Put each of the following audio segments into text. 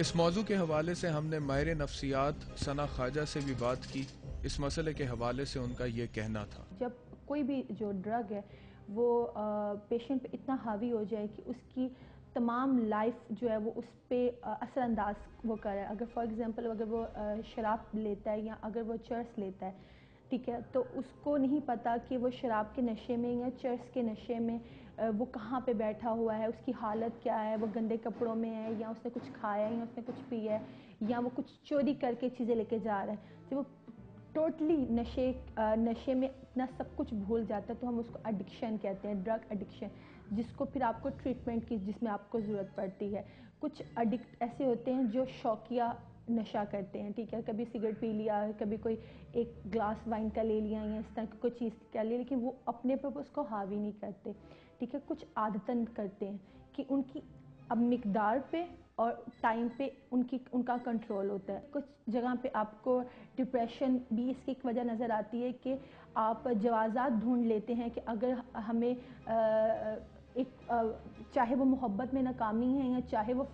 اس موضوع کے حوالے سے ہم نے ماہر نفسیات ثنا خواجہ سے بھی بات کی. اس مسئلے کے حوالے سے ان کا یہ کہنا تھا. جب کوئی بھی جو ڈرگ ہے وہ پیشنٹ پہ اتنا حاوی ہو جائے کہ اس کی تمام لائف جو ہے وہ اس پہ اثر انداز وہ کرے. اگر فار ایگزامپل اگر وہ شراب لیتا ہے یا اگر وہ چرس لیتا ہے، ٹھیک ہے، تو اس کو نہیں پتا کہ وہ شراب کے نشے میں یا چرس کے نشے میں وہ کہاں پہ بیٹھا ہوا ہے، اس کی حالت کیا ہے، وہ گندے کپڑوں میں ہے یا اس نے کچھ کھایا ہے یا اس نے کچھ پیا ہے یا وہ کچھ چوری کر کے چیزیں لے کے جا رہا ہے. جب وہ ٹوٹلی نشے میں اپنا سب کچھ بھول جاتا ہے تو ہم اس کو ایڈکشن کہتے ہیں، ڈرگ ایڈکشن، جس کو پھر آپ کو ٹریٹمنٹ کی جس میں آپ کو ضرورت پڑتی ہے. کچھ ایڈکٹ ایسے ہوتے ہیں جو شوقیہ نشہ کرتے ہیں، ٹھیک ہے، کبھی سگریٹ پی لیا، کبھی کوئی ایک گلاس وائن کا لے لیا یا اس طرح کی کوئی چیز کا لیا، لیکن وہ اپنے پر اس کو حاوی نہیں کرتے، ٹھیک ہے. کچھ عادتاً کرتے ہیں کہ ان کی اب مقدار پہ اور ٹائم پہ ان کا کنٹرول ہوتا ہے. کچھ جگہ پہ آپ کو ڈپریشن بھی اس کی ایک وجہ نظر آتی ہے کہ آپ جوازات ڈھونڈ لیتے ہیں کہ اگر ہمیں ایک چاہے وہ محبت میں ناکامی ہے یا چاہے وہ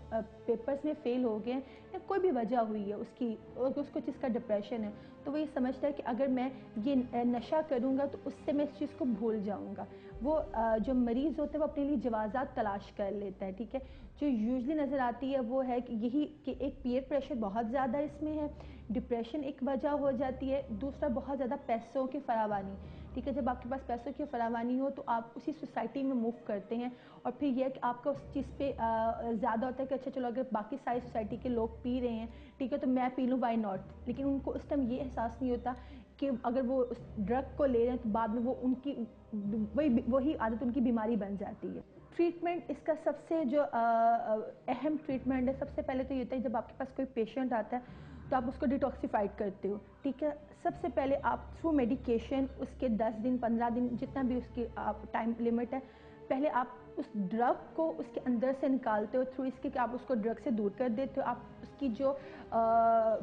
پیپرز میں فیل ہو گئے یا کوئی بھی وجہ ہوئی ہے اس کو جس کا ڈپریشن ہے، تو وہ یہ سمجھتا ہے کہ اگر میں یہ نشہ کروں گا تو اس سے میں اس چیز کو بھول جاؤں گا. وہ جو مریض ہوتا ہے وہ اپنے لیے جوازات تلاش کر لیتا ہے، ٹھیک ہے. جو یوزلی نظر آتی ہے وہ ہے کہ یہی کہ ایک پیئر پریشر بہت زیادہ اس میں ہے، ڈپریشن ایک وجہ ہو جاتی ہے، دوسرا بہت زیادہ پیسوں کی فراوانی، ٹھیک ہے. جب آپ کے پاس پیسوں کی فراوانی ہو تو آپ اسی سوسائٹی میں موو کرتے ہیں اور پھر یہ کہ آپ کا اس چیز پہ زیادہ ہوتا ہے کہ اچھا چلو اگر باقی ساری سوسائٹی کے لوگ پی رہے ہیں، ٹھیک ہے، تو میں پی لوں، وائی ناٹ. لیکن ان کو اس ٹائم یہ احساس نہیں ہوتا کہ اگر وہ اس ڈرگ کو لے رہے ہیں تو بعد میں وہ ان کی وہی عادت ان کی بیماری بن جاتی ہے. ٹریٹمنٹ اس کا سب سے جو اہم ٹریٹمنٹ ہے، سب سے پہلے تو یہ ہوتا ہے جب آپ کے پاس کوئی پیشنٹ آتا ہے تو آپ اس کو ڈیٹاکسیفائڈ کرتے ہو، ٹھیک ہے. سب سے پہلے آپ تھرو میڈیکیشن اس کے 10 دن 15 دن جتنا بھی اس کی ٹائم لمٹ ہے، پہلے آپ اس ڈرگ کو اس کے اندر سے نکالتے ہو تھرو اس کے کہ آپ اس کو ڈرگ سے دور کر دیتے ہو. آپ اس کی جو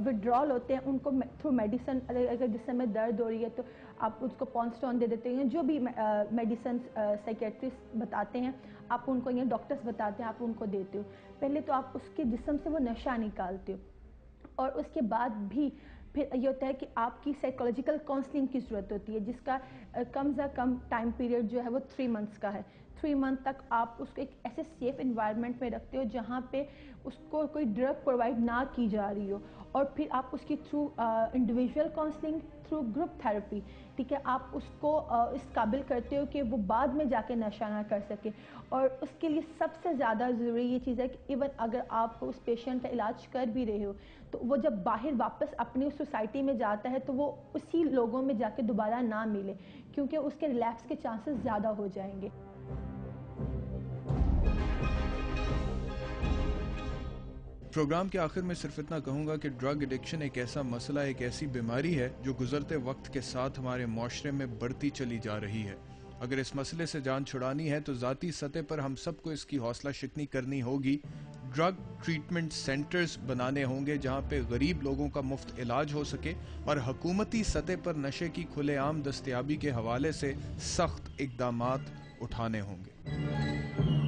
وڈرال ہوتے ہیں ان کو تھرو میڈیسن، اگر جسم میں درد ہو رہی ہے تو آپ اس کو پونسٹون دے دیتے ہیں، جو بھی میڈیسن سائیکیٹرسٹ بتاتے ہیں آپ ان کو یا ڈاکٹرز بتاتے ہیں آپ ان کو دیتے ہو. پہلے تو آپ اس کے جسم سے وہ نشہ نکالتے ہو اور اس کے بعد بھی پھر یہ ہوتا ہے کہ آپ کی سائیکولوجیکل کاؤنسلنگ کی ضرورت ہوتی ہے، جس کا کم سے کم ٹائم پیریڈ جو ہے وہ 3 منتھس کا ہے. 3 منتھ تک آپ اس کو ایک ایسے سیف انوائرمنٹ میں رکھتے ہو جہاں پہ اس کو کوئی ڈرگ پرووائڈ نہ کی جا رہی ہو، اور پھر آپ اس کی through individual counselling, through group therapy, ٹھیک ہے، آپ اس کو اس قابل کرتے ہو کہ وہ بعد میں جا کے نشہ نہ کر سکے. اور اس کے لیے سب سے زیادہ ضروری یہ چیز ہے کہ ایون اگر آپ اس پیشنٹ کا علاج کر بھی رہے ہو تو وہ جب باہر واپس اپنی سوسائٹی میں جاتا ہے تو وہ اسی لوگوں میں جا کے دوبارہ نہ ملے، کیونکہ اس کے ریلیپس کے چانسز زیادہ ہو جائیں گے. پروگرام کے آخر میں صرف اتنا کہوں گا کہ ڈرگ ایڈکشن ایک ایسا مسئلہ، ایک ایسی بیماری ہے جو گزرتے وقت کے ساتھ ہمارے معاشرے میں بڑھتی چلی جا رہی ہے. اگر اس مسئلے سے جان چھڑانی ہے تو ذاتی سطح پر ہم سب کو اس کی حوصلہ شکنی کرنی ہوگی. ڈرگ ٹریٹمنٹ سینٹرز بنانے ہوں گے جہاں پہ غریب لوگوں کا مفت علاج ہو سکے، اور حکومتی سطح پر نشے کی کھلے عام دستیابی کے حوالے سے سخت اقدامات اٹھانے ہوں گے.